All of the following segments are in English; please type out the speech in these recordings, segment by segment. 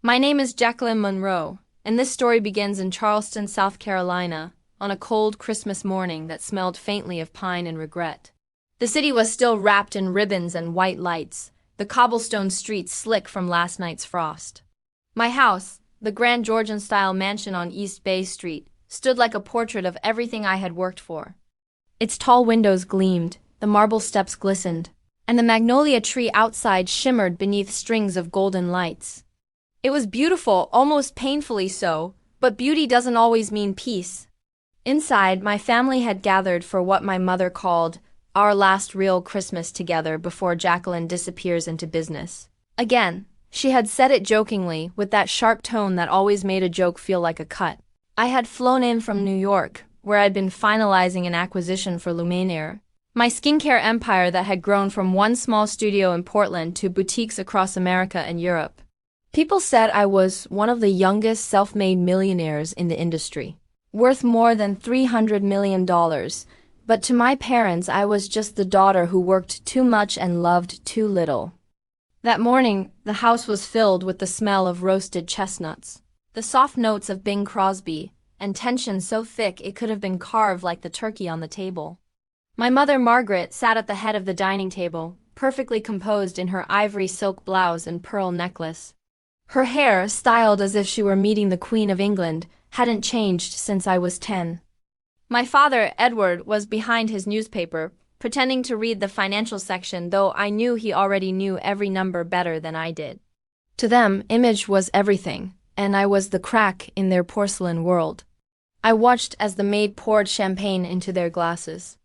My name is Jacqueline Monroe, and this story begins in Charleston, South Carolina, on a cold Christmas morning that smelled faintly of pine and regret. The city was still wrapped in ribbons and white lights, the cobblestone streets slick from last night's frost. My house, the grand Georgian-style mansion on East Bay Street, stood like a portrait of everything I had worked for. Its tall windows gleamed, the marble steps glistened, and the magnolia tree outside shimmered beneath strings of golden lights. It was beautiful, almost painfully so, but beauty doesn't always mean peace. Inside, my family had gathered for what my mother called our last real Christmas together before Jacqueline disappears into business. Again, she had said it jokingly, with that sharp tone that always made a joke feel like a cut. I had flown in from New York, where I'd been finalizing an acquisition for Luminaire, my skincare empire that had grown from one small studio in Portland to boutiques across America and Europe. People said I was one of the youngest self-made millionaires in the industry, worth more than $300 million, but to my parents I was just the daughter who worked too much and loved too little. That morning, the house was filled with the smell of roasted chestnuts, the soft notes of Bing Crosby, and tension so thick it could have been carved like the turkey on the table. My mother Margaret sat at the head of the dining table, perfectly composed in her ivory silk blouse and pearl necklace. Her hair, styled as if she were meeting the Queen of England, hadn't changed since I was 10. My father, Edward, was behind his newspaper, pretending to read the financial section, though I knew he already knew every number better than I did. To them, image was everything, and I was the crack in their porcelain world. I watched as the maid poured champagne into their glasses.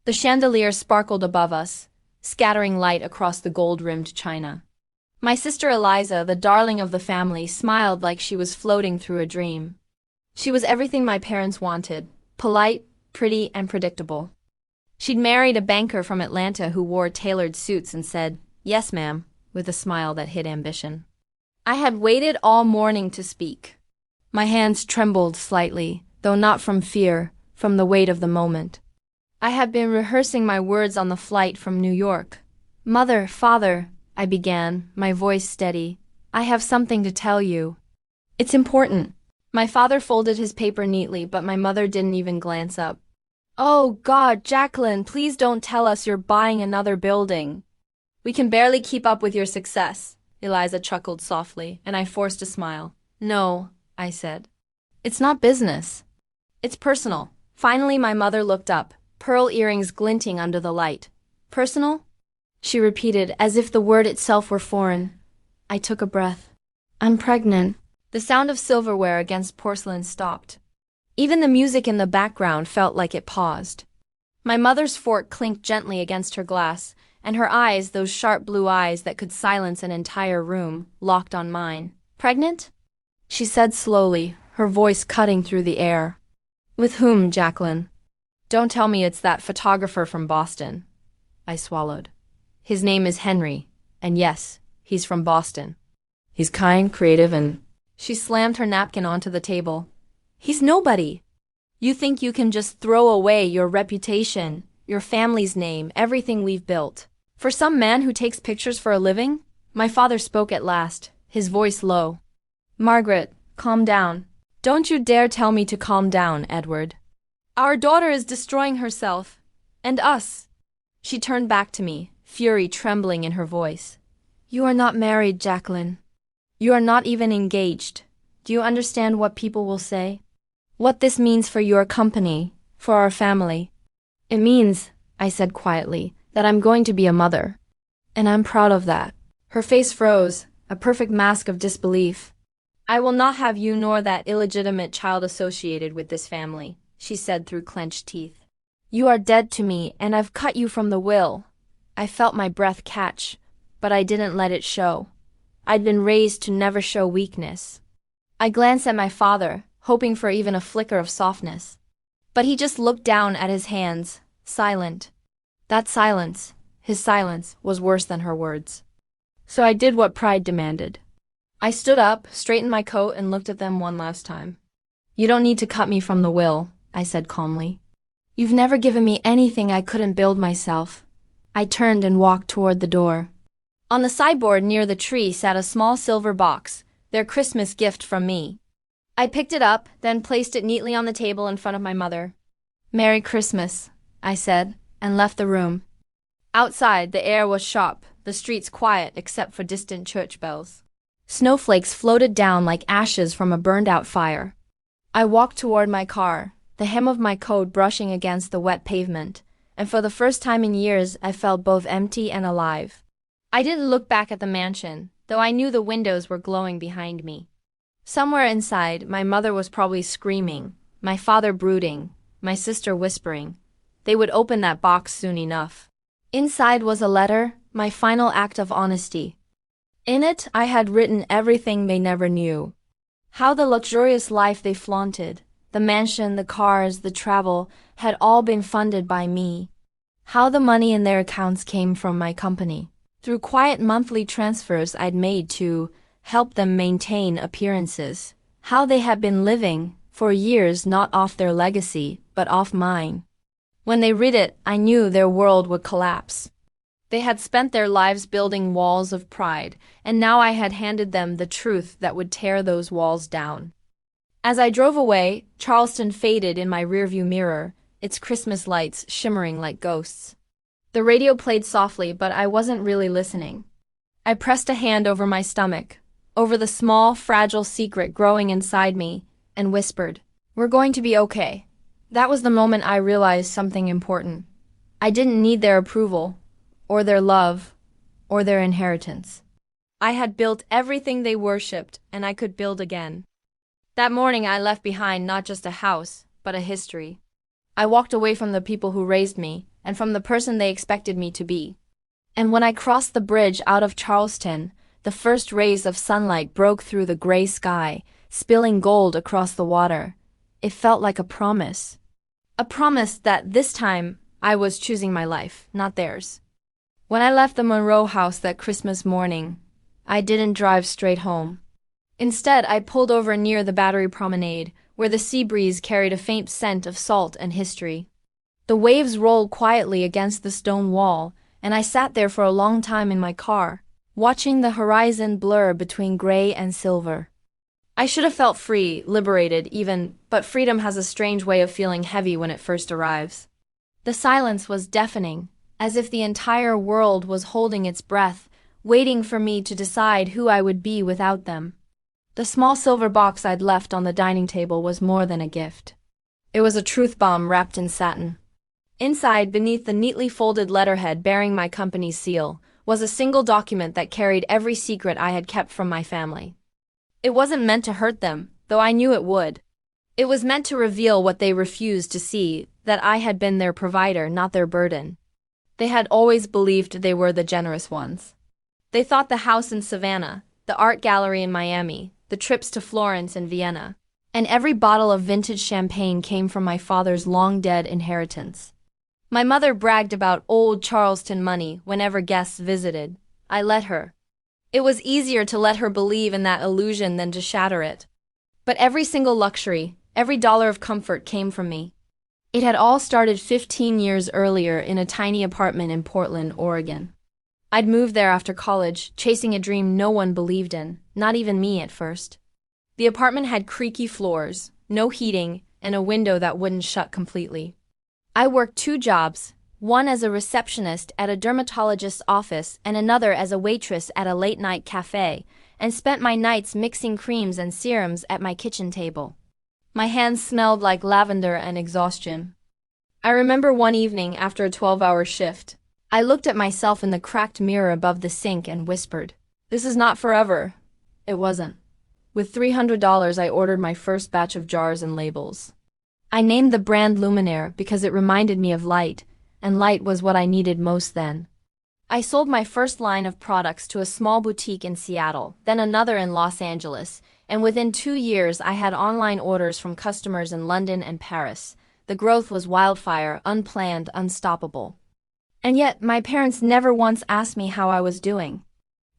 The chandelier sparkled above us, scattering light across the gold-rimmed china. My sister Eliza, the darling of the family, smiled like she was floating through a dream. She was everything my parents wanted: polite, pretty, and predictable. She'd married a banker from Atlanta who wore tailored suits and said, "Yes, ma'am," with a smile that hid ambition. I had waited all morning to speak. My hands trembled slightly, though not from fear, from the weight of the moment. I had been rehearsing my words on the flight from New York. "Mother, father," I began, my voice steady, "I have something to tell you. It's important." My father folded his paper neatly, but my mother didn't even glance up. "Oh God, Jacqueline, please don't tell us you're buying another building. We can barely keep up with your success." Eliza chuckled softly, and I forced a smile. "No," I said. "It's not business. It's personal." Finally, my mother looked up, pearl earrings glinting under the light. "Personal?" she repeated, as if the word itself were foreign. I took a breath. "I'm pregnant." The sound of silverware against porcelain stopped. Even the music in the background felt like it paused. My mother's fork clinked gently against her glass, and her eyes, those sharp blue eyes that could silence an entire room, locked on mine. "Pregnant?" she said slowly, her voice cutting through the air. "With whom, Jacqueline?" "Don't tell me it's that photographer from Boston." I swallowed. "His name is Henry, and yes, he's from Boston. He's kind, creative, and—" She slammed her napkin onto the table. "He's nobody. You think you can just throw away your reputation, your family's name, everything we've built, for some man who takes pictures for a living?" My father spoke at last, his voice low. "Margaret, calm down. Don't you dare tell me to calm down, Edward. Our daughter is destroying herself. And us." She turned back to me, fury trembling in her voice. "You are not married, Jacqueline. You are not even engaged. Do you understand what people will say? What this means for your company, for our family?" "It means," I said quietly, "that I'm going to be a mother. And I'm proud of that." Her face froze, a perfect mask of disbelief. "I will not have you nor that illegitimate child associated with this family," she said through clenched teeth. "You are dead to me, and I've cut you from the will." I felt my breath catch, but I didn't let it show. I'd been raised to never show weakness. I glanced at my father, hoping for even a flicker of softness. But he just looked down at his hands, silent. That silence, his silence, was worse than her words. So I did what pride demanded. I stood up, straightened my coat, and looked at them one last time. "You don't need to cut me from the will," I said calmly. "You've never given me anything I couldn't build myself." I turned and walked toward the door. On the sideboard near the tree sat a small silver box, their Christmas gift from me. I picked it up, then placed it neatly on the table in front of my mother. "Merry Christmas," I said, and left the room. Outside, the air was sharp, the streets quiet except for distant church bells. Snowflakes floated down like ashes from a burned-out fire. I walked toward my car, the hem of my coat brushing against the wet pavement, and for the first time in years I felt both empty and alive. I didn't look back at the mansion, though I knew the windows were glowing behind me. Somewhere inside, my mother was probably screaming, my father brooding, my sister whispering. They would open that box soon enough. Inside was a letter, my final act of honesty. In it, I had written everything they never knew. How the luxurious life they flaunted, the mansion, the cars, the travel, had all been funded by me. How the money in their accounts came from my company, through quiet monthly transfers I'd made to help them maintain appearances. How they had been living, for years, not off their legacy, but off mine. When they read it, I knew their world would collapse. They had spent their lives building walls of pride, and now I had handed them the truth that would tear those walls down. As I drove away, Charleston faded in my rearview mirror, its Christmas lights shimmering like ghosts. The radio played softly, but I wasn't really listening. I pressed a hand over my stomach, over the small, fragile secret growing inside me, and whispered, "We're going to be okay." That was the moment I realized something important. I didn't need their approval, or their love, or their inheritance. I had built everything they worshipped, and I could build again. That morning I left behind not just a house, but a history. I walked away from the people who raised me, and from the person they expected me to be. And when I crossed the bridge out of Charleston, the first rays of sunlight broke through the gray sky, spilling gold across the water. It felt like a promise. A promise that this time I was choosing my life, not theirs. When I left the Monroe house that Christmas morning, I didn't drive straight home. Instead, I pulled over near the Battery Promenade, where the sea breeze carried a faint scent of salt and history. The waves rolled quietly against the stone wall, and I sat there for a long time in my car, watching the horizon blur between gray and silver. I should have felt free, liberated even, but freedom has a strange way of feeling heavy when it first arrives. The silence was deafening, as if the entire world was holding its breath, waiting for me to decide who I would be without them. The small silver box I'd left on the dining table was more than a gift. It was a truth bomb wrapped in satin. Inside, beneath the neatly folded letterhead bearing my company's seal, was a single document that carried every secret I had kept from my family. It wasn't meant to hurt them, though I knew it would. It was meant to reveal what they refused to see, that I had been their provider, not their burden. They had always believed they were the generous ones. They thought the house in Savannah, the art gallery in Miami, the trips to Florence and Vienna, and every bottle of vintage champagne came from my father's long-dead inheritance. My mother bragged about old Charleston money whenever guests visited. I let her. It was easier to let her believe in that illusion than to shatter it. But every single luxury, every dollar of comfort came from me. It had all started 15 years earlier in a tiny apartment in Portland, Oregon. I'd moved there after college, chasing a dream no one believed in, not even me at first. The apartment had creaky floors, no heating, and a window that wouldn't shut completely. I worked 2 jobs, one as a receptionist at a dermatologist's office and another as a waitress at a late-night cafe, and spent my nights mixing creams and serums at my kitchen table. My hands smelled like lavender and exhaustion. I remember one evening after a 12-hour shift, I looked at myself in the cracked mirror above the sink and whispered, "This is not forever." It wasn't. With $300, I ordered my first batch of jars and labels. I named the brand Luminaire because it reminded me of light, and light was what I needed most then. I sold my first line of products to a small boutique in Seattle, then another in Los Angeles, and within 2 years I had online orders from customers in London and Paris. The growth was wildfire, unplanned, unstoppable. And yet, my parents never once asked me how I was doing.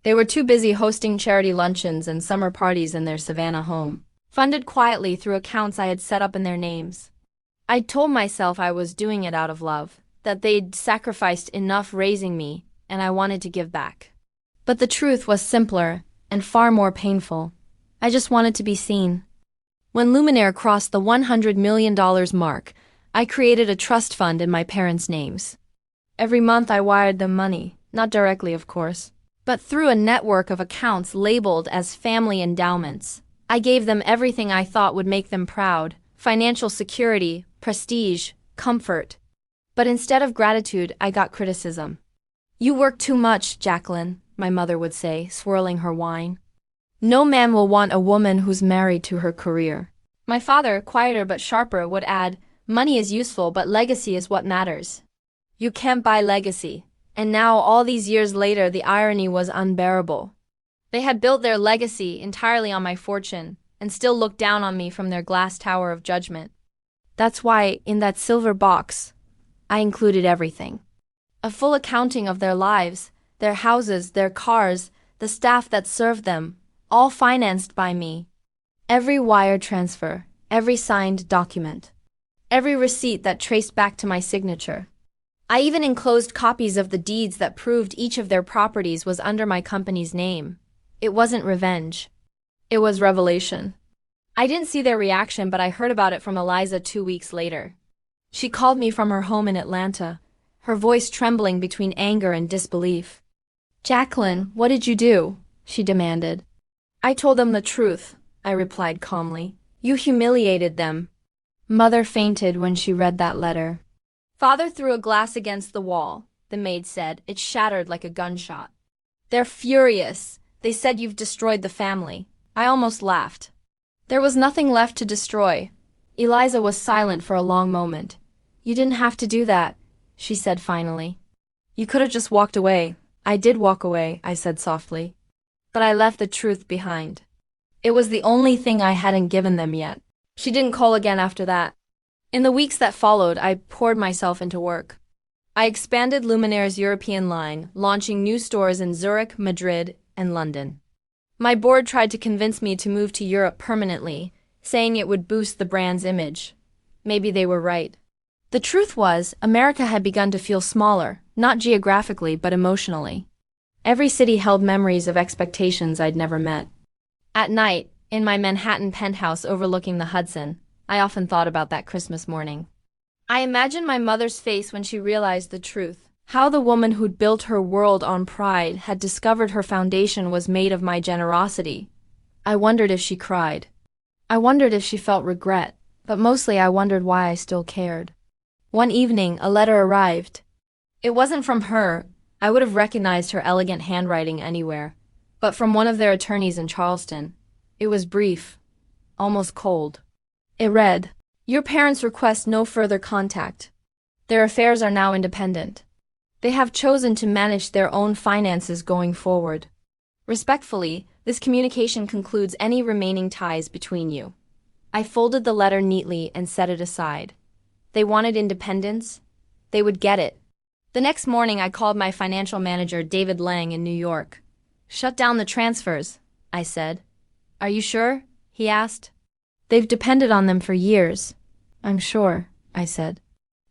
They were too busy hosting charity luncheons and summer parties in their Savannah home, funded quietly through accounts I had set up in their names. I'd told myself I was doing it out of love, that they'd sacrificed enough raising me, and I wanted to give back. But the truth was simpler and far more painful. I just wanted to be seen. When Luminaire crossed the $100 million mark, I created a trust fund in my parents' names. Every month I wired them money, not directly of course, but through a network of accounts labeled as family endowments. I gave them everything I thought would make them proud: financial security, prestige, comfort. But instead of gratitude, I got criticism. "You work too much, Jacqueline," my mother would say, swirling her wine. "No man will want a woman who's married to her career." My father, quieter but sharper, would add, "Money is useful, but legacy is what matters. You can't buy legacy." And now, all these years later, the irony was unbearable. They had built their legacy entirely on my fortune, and still looked down on me from their glass tower of judgment. That's why, in that silver box, I included everything. A full accounting of their lives, their houses, their cars, the staff that served them, all financed by me. Every wire transfer, every signed document, every receipt that traced back to my signature. I even enclosed copies of the deeds that proved each of their properties was under my company's name. It wasn't revenge. It was revelation. I didn't see their reaction, but I heard about it from Eliza 2 weeks later. She called me from her home in Atlanta, her voice trembling between anger and disbelief. "Jacqueline, what did you do?" she demanded. "I told them the truth," I replied calmly. "You humiliated them." Mother fainted when she read that letter. Father threw a glass against the wall, the maid said. It shattered like a gunshot. "They're furious. They said you've destroyed the family." I almost laughed. There was nothing left to destroy. Eliza was silent for a long moment. "You didn't have to do that," she said finally. "You could have just walked away." "I did walk away," I said softly. "But I left the truth behind. It was the only thing I hadn't given them yet." She didn't call again after that. In the weeks that followed, I poured myself into work. I expanded Luminaire's European line, launching new stores in Zurich, Madrid, and London. My board tried to convince me to move to Europe permanently, saying it would boost the brand's image. Maybe they were right. The truth was, America had begun to feel smaller, not geographically but emotionally. Every city held memories of expectations I'd never met. At night, in my Manhattan penthouse overlooking the Hudson, I often thought about that Christmas morning. I imagined my mother's face when she realized the truth. How the woman who'd built her world on pride had discovered her foundation was made of my generosity. I wondered if she cried. I wondered if she felt regret, but mostly I wondered why I still cared. One evening, a letter arrived. It wasn't from her. I would have recognized her elegant handwriting anywhere, but from one of their attorneys in Charleston. It was brief, almost cold. It read, "Your parents request no further contact. Their affairs are now independent. They have chosen to manage their own finances going forward. Respectfully, this communication concludes any remaining ties between you." I folded the letter neatly and set it aside. They wanted independence. They would get it. The next morning, I called my financial manager, David Lang, in New York. "Shut down the transfers," I said. "Are you sure?" he asked. "They've depended on them for years." "I'm sure," I said.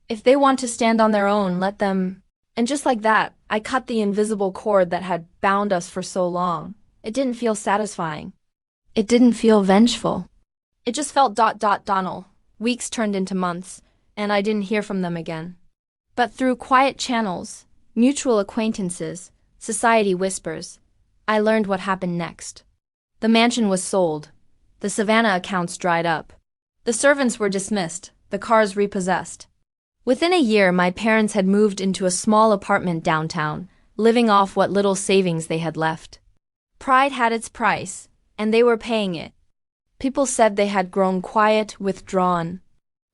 "If they want to stand on their own, let them." And just like that, I cut the invisible cord that had bound us for so long. It didn't feel satisfying. It didn't feel vengeful. It just felt Donald. Weeks turned into months, and I didn't hear from them again. But through quiet channels, mutual acquaintances, society whispers, I learned what happened next. The mansion was sold. The Savannah accounts dried up. The servants were dismissed, the cars repossessed. Within a year, my parents had moved into a small apartment downtown, living off what little savings they had left. Pride had its price, and they were paying it. People said they had grown quiet, withdrawn.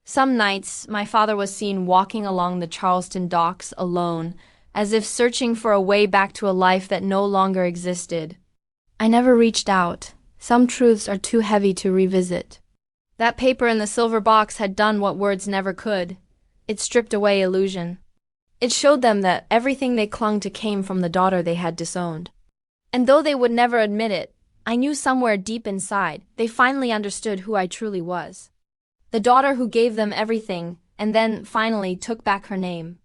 Some nights, my father was seen walking along the Charleston docks alone, as if searching for a way back to a life that no longer existed. I never reached out. Some truths are too heavy to revisit. That paper in the silver box had done what words never could. It stripped away illusion. It showed them that everything they clung to came from the daughter they had disowned. And though they would never admit it, I knew somewhere deep inside, they finally understood who I truly was. The daughter who gave them everything, and then, finally, took back her name.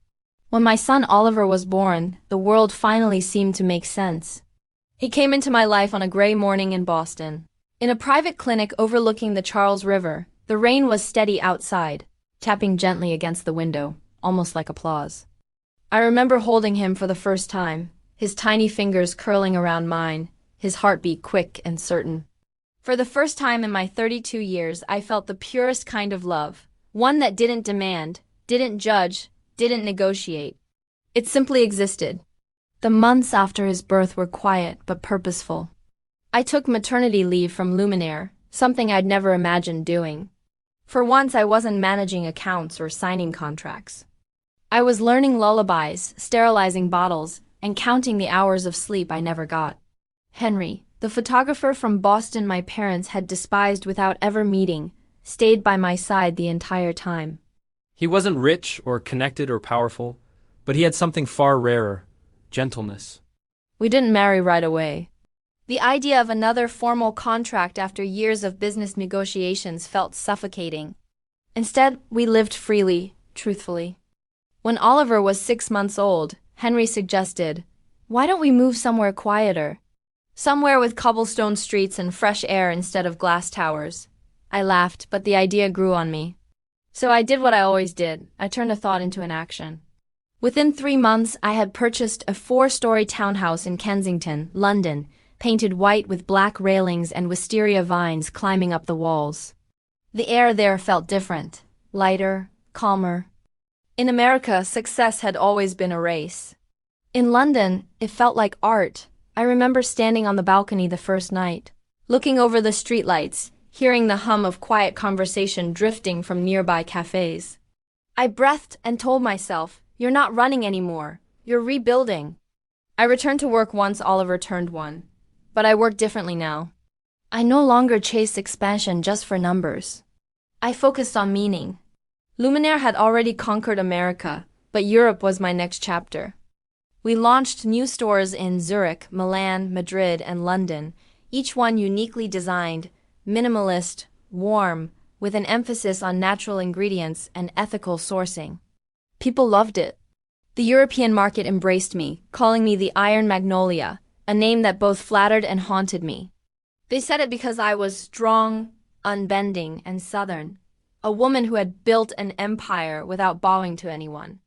When my son Oliver was born, the world finally seemed to make sense. He came into my life on a gray morning in Boston. In a private clinic overlooking the Charles River, the rain was steady outside, tapping gently against the window, almost like applause. I remember holding him for the first time, his tiny fingers curling around mine, his heartbeat quick and certain. For the first time in my 32 years, I felt the purest kind of love, one that didn't demand, didn't judge, didn't negotiate. It simply existed. The months after his birth were quiet but purposeful. I took maternity leave from Luminaire, something I'd never imagined doing. For once, I wasn't managing accounts or signing contracts. I was learning lullabies, sterilizing bottles, and counting the hours of sleep I never got. Henry, the photographer from Boston my parents had despised without ever meeting, stayed by my side the entire time. He wasn't rich or connected or powerful, but he had something far rarer: gentleness. We didn't marry right away. The idea of another formal contract after years of business negotiations felt suffocating. Instead, we lived freely, truthfully. When Oliver was 6 months old, Henry suggested, "Why don't we move somewhere quieter? Somewhere with cobblestone streets and fresh air instead of glass towers." I laughed, but the idea grew on me. So I did what I always did. I turned a thought into an action. Within 3 months, I had purchased a 4-story townhouse in Kensington, London, painted white with black railings and wisteria vines climbing up the walls. The air there felt different, lighter, calmer. In America, success had always been a race. In London, it felt like art. I remember standing on the balcony the first night, looking over the streetlights, hearing the hum of quiet conversation drifting from nearby cafes. I breathed and told myself, "You're not running anymore, you're rebuilding." I returned to work once Oliver turned 1. But I work differently now. I no longer chased expansion just for numbers. I focused on meaning. Luminaire had already conquered America, but Europe was my next chapter. We launched new stores in Zurich, Milan, Madrid, and London, each one uniquely designed, minimalist, warm, with an emphasis on natural ingredients and ethical sourcing. People loved it. The European market embraced me, calling me the Iron Magnolia, a name that both flattered and haunted me. They said it because I was strong, unbending, and southern, a woman who had built an empire without bowing to anyone.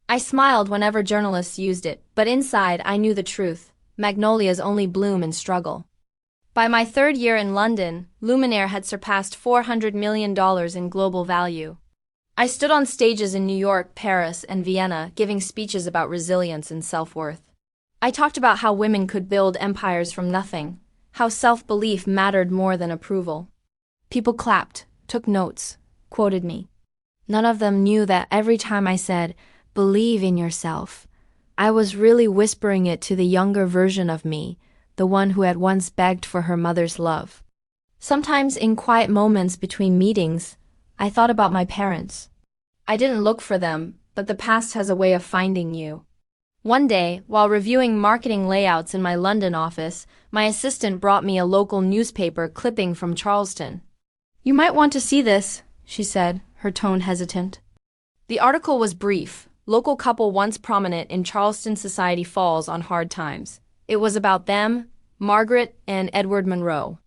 I smiled whenever journalists used it, but inside I knew the truth: magnolias only bloom in struggle. By my 3rd year in London, Luminaire had surpassed $400 million in global value. I stood on stages in New York, Paris, and Vienna, giving speeches about resilience and self-worth. I talked about how women could build empires from nothing, how self-belief mattered more than approval. People clapped, took notes, quoted me. None of them knew that every time I said, "Believe in yourself," I was really whispering it to the younger version of me, the one who had once begged for her mother's love. Sometimes in quiet moments between meetings, I thought about my parents. I didn't look for them, but the past has a way of finding you. One day, while reviewing marketing layouts in my London office, my assistant brought me a local newspaper clipping from Charleston. "You might want to see this," she said, her tone hesitant. The article was brief: local couple once prominent in Charleston society falls on hard times. It was about them, Margaret and Edward Monroe.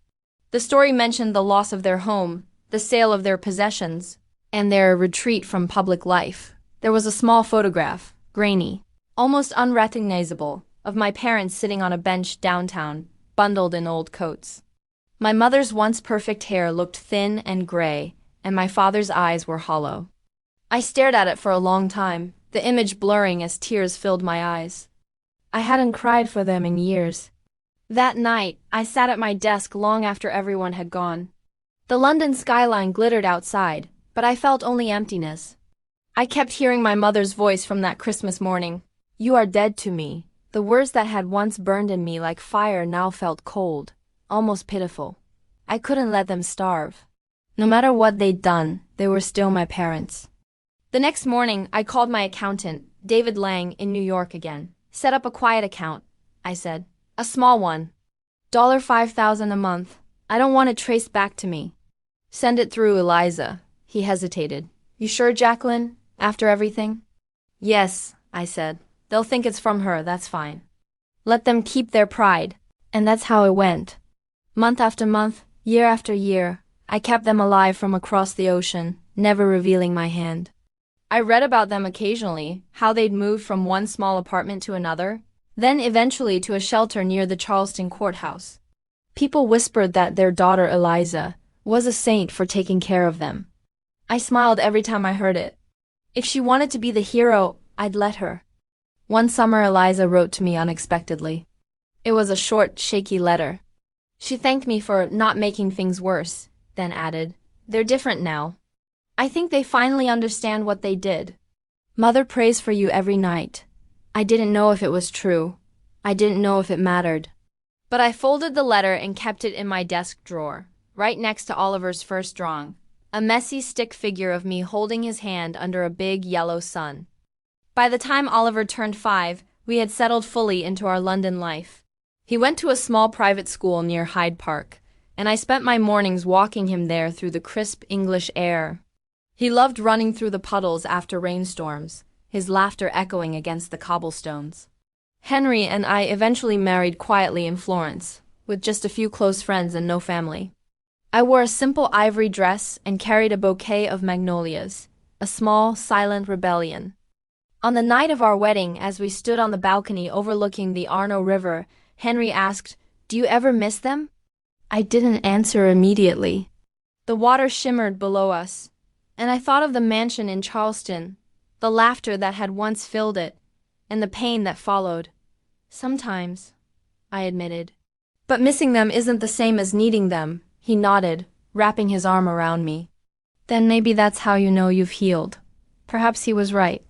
The story mentioned the loss of their home, the sale of their possessions, and their retreat from public life. There was a small photograph, grainy, almost unrecognizable, of my parents sitting on a bench downtown, bundled in old coats. My mother's once perfect hair looked thin and gray, and my father's eyes were hollow. I stared at it for a long time, the image blurring as tears filled my eyes. I hadn't cried for them in years. That night, I sat at my desk long after everyone had gone. The London skyline glittered outside, but I felt only emptiness. I kept hearing my mother's voice from that Christmas morning. "You are dead to me." The words that had once burned in me like fire now felt cold, almost pitiful. I couldn't let them starve. No matter what they'd done, they were still my parents. The next morning, I called my accountant, David Lang, in New York again. "Set up a quiet account," I said. "A small one. $5,000 a month. I don't want it traced back to me." "Send it through Eliza." He hesitated. "You sure, Jacqueline? After everything?" "Yes," I said. "They'll think it's from her, that's fine. Let them keep their pride." And that's how it went. Month after month, Year after year, I kept them alive from across the ocean, never revealing my hand. I read about them occasionally, how they'd moved from one small apartment to another, then eventually to a shelter near the Charleston courthouse. People whispered that their daughter Eliza was a saint for taking care of them. I smiled every time I heard it. If she wanted to be the hero, I'd let her. One summer Eliza wrote to me unexpectedly. It was a short, shaky letter. She thanked me for not making things worse, then added, "They're different now. I think they finally understand what they did. Mother prays for you every night." I didn't know if it was true. I didn't know if it mattered. But I folded the letter and kept it in my desk drawer, right next to Oliver's first drawing, a messy stick figure of me holding his hand under a big yellow sun. By the time Oliver turned 5, we had settled fully into our London life. He went to a small private school near Hyde Park, and I spent my mornings walking him there through the crisp English air. He loved running through the puddles after rainstorms, his laughter echoing against the cobblestones. Henry and I eventually married quietly in Florence, with just a few close friends and no family. I wore a simple ivory dress and carried a bouquet of magnolias, a small, silent rebellion. On the night of our wedding, as we stood on the balcony overlooking the Arno River, Henry asked, "Do you ever miss them?" I didn't answer immediately. The water shimmered below us, and I thought of the mansion in Charleston, the laughter that had once filled it, and the pain that followed. "Sometimes," I admitted. "But missing them isn't the same as needing them," he nodded, wrapping his arm around me. "Then maybe that's how you know you've healed." Perhaps he was right.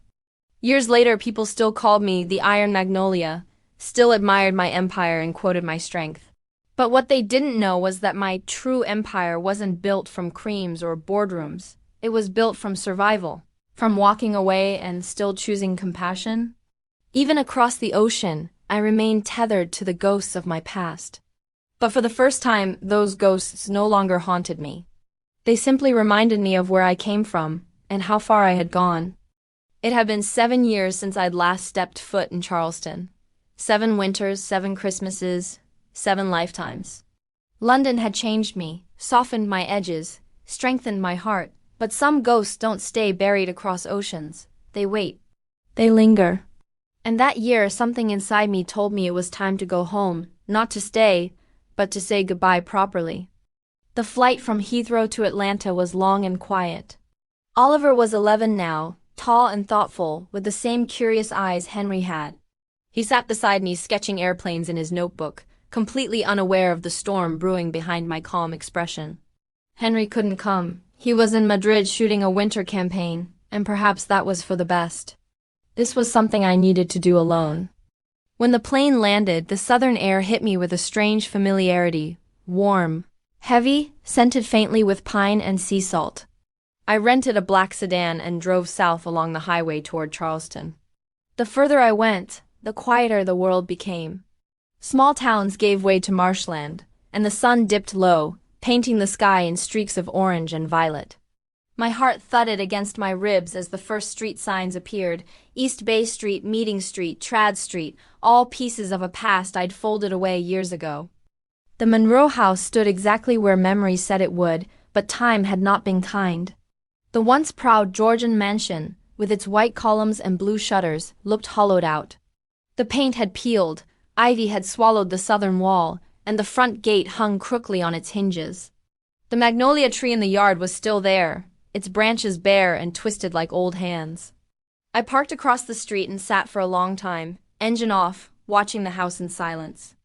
Years later, people still called me the Iron Magnolia, still admired my empire and quoted my strength. But what they didn't know was that my true empire wasn't built from creams or boardrooms. It was built from survival, from walking away and still choosing compassion. Even across the ocean, I remained tethered to the ghosts of my past. But for the first time, those ghosts no longer haunted me. They simply reminded me of where I came from and how far I had gone. It had been 7 years since I'd last stepped foot in Charleston. 7 winters, 7 Christmases, 7 lifetimes. London had changed me, softened my edges, strengthened my heart. But some ghosts don't stay buried across oceans. They wait. They linger. And that year, something inside me told me it was time to go home, not to stay, but to say goodbye properly. The flight from Heathrow to Atlanta was long and quiet. Oliver was 11 now, tall and thoughtful, with the same curious eyes Henry had. He sat beside me sketching airplanes in his notebook, completely unaware of the storm brewing behind my calm expression. Henry couldn't come. He was in Madrid shooting a winter campaign, and perhaps that was for the best. This was something I needed to do alone. When the plane landed, the southern air hit me with a strange familiarity, warm, heavy, scented faintly with pine and sea salt. I rented a black sedan and drove south along the highway toward Charleston. The further I went, the quieter the world became. Small towns gave way to marshland, and the sun dipped low, painting the sky in streaks of orange and violet. My heart thudded against my ribs as the first street signs appeared: East Bay Street, Meeting Street, Trad Street, all pieces of a past I'd folded away years ago. The Monroe House stood exactly where memory said it would, but time had not been kind. The once proud Georgian mansion, with its white columns and blue shutters, looked hollowed out. The paint had peeled, ivy had swallowed the southern wall, and the front gate hung crookedly on its hinges. The magnolia tree in the yard was still there, its branches bare and twisted like old hands. I parked across the street and sat for a long time, engine off, watching the house in silence.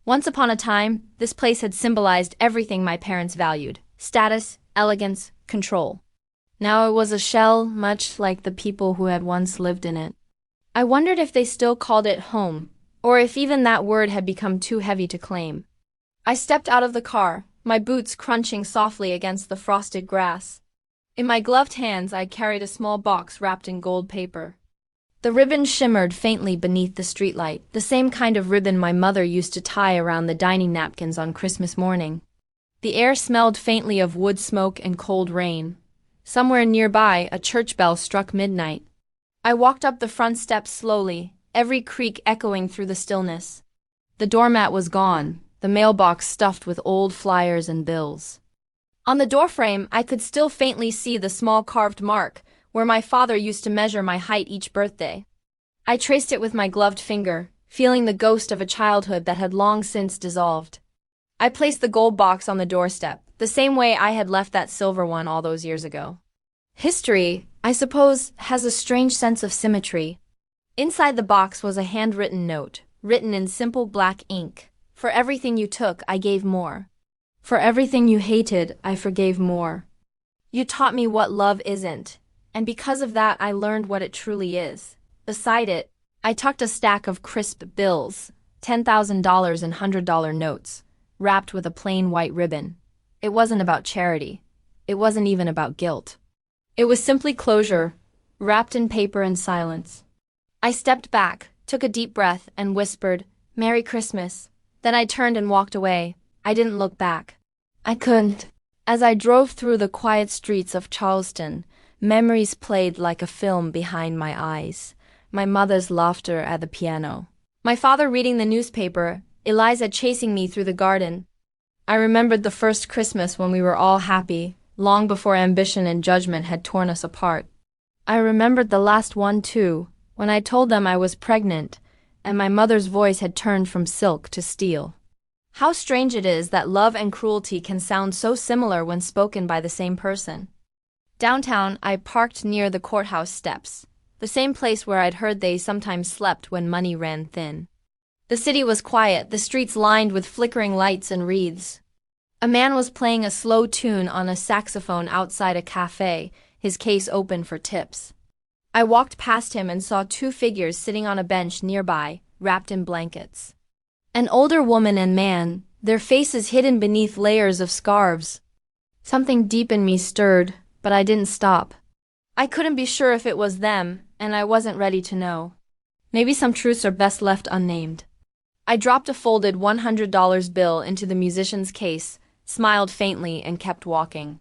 Once upon a time, this place had symbolized everything my parents valued: status, elegance, control. Now it was a shell, much like the people who had once lived in it. I wondered if they still called it home, or if even that word had become too heavy to claim. I stepped out of the car, my boots crunching softly against the frosted grass. In my gloved hands I carried a small box wrapped in gold paper. The ribbon shimmered faintly beneath the streetlight, the same kind of ribbon my mother used to tie around the dining napkins on Christmas morning. The air smelled faintly of wood smoke and cold rain. Somewhere nearby, a church bell struck midnight. I walked up the front steps slowly, every creak echoing through the stillness. The doormat was gone, the mailbox stuffed with old flyers and bills. On the doorframe, I could still faintly see the small carved mark where my father used to measure my height each birthday. I traced it with my gloved finger, feeling the ghost of a childhood that had long since dissolved. I placed the gold box on the doorstep, the same way I had left that silver one all those years ago. History, I suppose, has a strange sense of symmetry. Inside the box was a handwritten note, written in simple black ink. For everything you took, I gave more. For everything you hated, I forgave more. You taught me what love isn't, and because of that I learned what it truly is. Beside it, I tucked a stack of crisp bills, $10,000 and $100 notes, wrapped with a plain white ribbon. It wasn't about charity. It wasn't even about guilt. It was simply closure, wrapped in paper and silence. I stepped back, took a deep breath, and whispered, "Merry Christmas." Then I turned and walked away. I didn't look back. I couldn't. As I drove through the quiet streets of Charleston, memories played like a film behind my eyes. My mother's laughter at the piano, my father reading the newspaper, Eliza chasing me through the garden. I remembered the first Christmas when we were all happy, long before ambition and judgment had torn us apart. I remembered the last one too, when I told them I was pregnant, and my mother's voice had turned from silk to steel. How strange it is that love and cruelty can sound so similar when spoken by the same person. Downtown, I parked near the courthouse steps, the same place where I'd heard they sometimes slept when money ran thin. The city was quiet, the streets lined with flickering lights and wreaths. A man was playing a slow tune on a saxophone outside a cafe, his case open for tips. I walked past him and saw two figures sitting on a bench nearby, wrapped in blankets. An older woman and man, their faces hidden beneath layers of scarves. Something deep in me stirred, but I didn't stop. I couldn't be sure if it was them, and I wasn't ready to know. Maybe some truths are best left unnamed. I dropped a folded $100 bill into the musician's case, smiled faintly, and kept walking.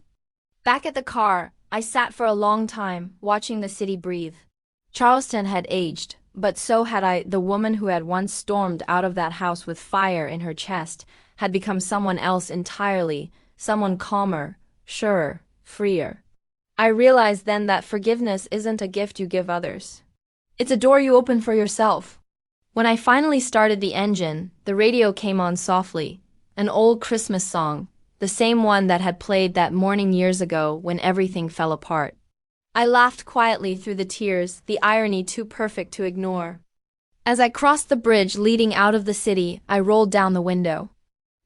Back at the car, I sat for a long time, watching the city breathe. Charleston had aged, but so had I. The woman who had once stormed out of that house with fire in her chest had become someone else entirely, someone calmer, surer, freer. I realized then that forgiveness isn't a gift you give others. It's a door you open for yourself. When I finally started the engine, the radio came on softly, an old Christmas song, the same one that had played that morning years ago when everything fell apart. I laughed quietly through the tears, the irony too perfect to ignore. As I crossed the bridge leading out of the city, I rolled down the window.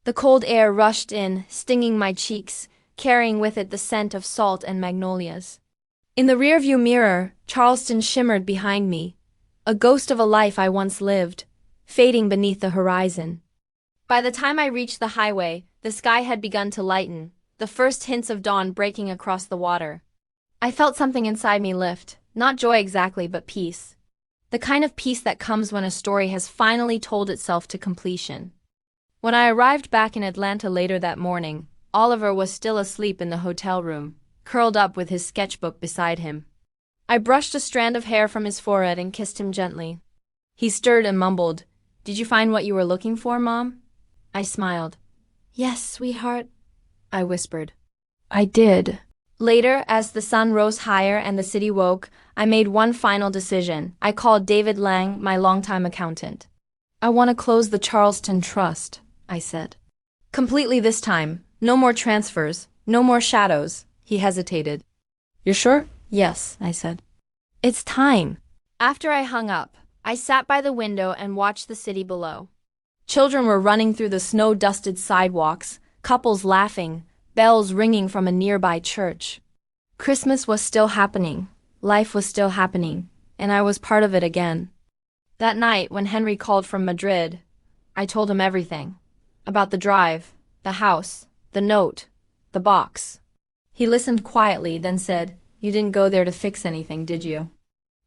The cold air rushed in, stinging my cheeks, carrying with it the scent of salt and magnolias. In the rearview mirror, Charleston shimmered behind me, a ghost of a life I once lived, fading beneath the horizon. By the time I reached the highway, the sky had begun to lighten, the first hints of dawn breaking across the water. I felt something inside me lift, not joy exactly, but peace. The kind of peace that comes when a story has finally told itself to completion. When I arrived back in Atlanta later that morning, Oliver was still asleep in the hotel room, curled up with his sketchbook beside him. I brushed a strand of hair from his forehead and kissed him gently. He stirred and mumbled, "Did you find what you were looking for, Mom?" I smiled. "Yes, sweetheart," I whispered. "I did." Later, as the sun rose higher and the city woke, I made one final decision. I called David Lang, my longtime accountant. "I want to close the Charleston Trust," I said. "Completely this time. No more transfers. No more shadows." He hesitated. "You're sure?" "Yes," I said. "It's time." After I hung up, I sat by the window and watched the city below. Children were running through the snow-dusted sidewalks, couples laughing, bells ringing from a nearby church. Christmas was still happening, life was still happening, and I was part of it again. That night, when Henry called from Madrid, I told him everything. About the drive, the house, the note, the box. He listened quietly, then said, "You didn't go there to fix anything, did you?"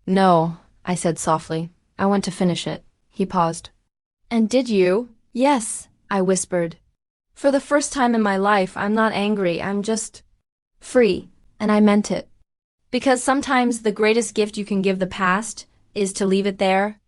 "No," I said softly. "I went to finish it." He paused. "And did you?" "Yes," I whispered. "For the first time in my life, I'm not angry, I'm just free." And I meant it. Because sometimes the greatest gift you can give the past is to leave it there,